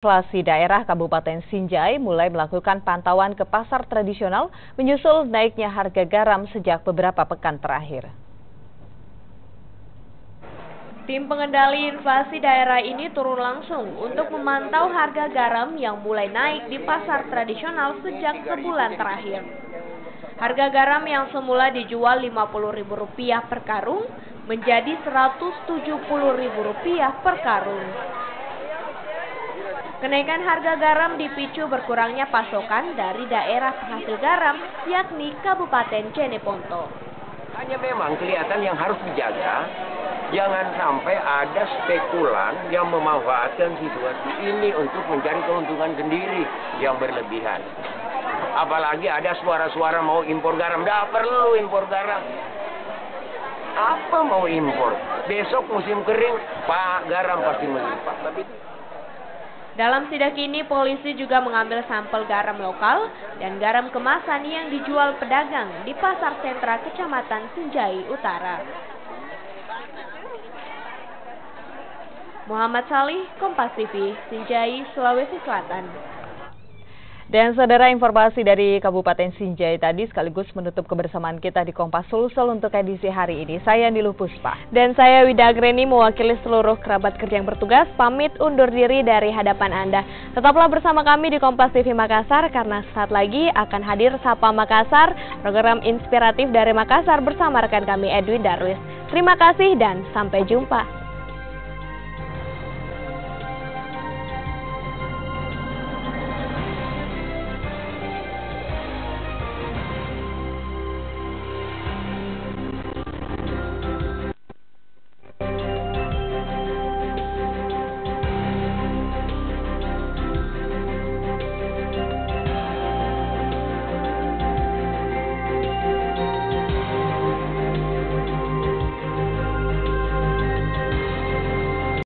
Inflasi daerah Kabupaten Sinjai mulai melakukan pantauan ke pasar tradisional menyusul naiknya harga garam sejak beberapa pekan terakhir. Tim pengendali inflasi daerah ini turun langsung untuk memantau harga garam yang mulai naik di pasar tradisional sejak sebulan terakhir. Harga garam yang semula dijual Rp50.000 per karung menjadi Rp170.000 per karung. Kenaikan harga garam dipicu berkurangnya pasokan dari daerah penghasil garam, yakni Kabupaten Jeneponto. Hanya memang kelihatan yang harus dijaga, jangan sampai ada spekulan yang memanfaatkan situasi ini untuk mencari keuntungan sendiri yang berlebihan. Apalagi ada suara-suara mau impor garam, nggak perlu impor garam. Apa mau impor? Besok musim kering, Pak, garam pasti melimpah. Dalam sidak ini, polisi juga mengambil sampel garam lokal dan garam kemasan yang dijual pedagang di Pasar Sentra Kecamatan Sinjai Utara. Muhammad Salih, Kompas TV, Sinjai, Sulawesi Selatan. Dan saudara, informasi dari Kabupaten Sinjai tadi sekaligus menutup kebersamaan kita di Kompas Sulsel untuk edisi hari ini. Saya Niluh Puspa. Dan saya Widagreni mewakili seluruh kerabat kerja yang bertugas pamit undur diri dari hadapan Anda. Tetaplah bersama kami di Kompas TV Makassar karena saat lagi akan hadir Sapa Makassar, program inspiratif dari Makassar bersama rekan kami Edwin Darwis. Terima kasih dan sampai jumpa.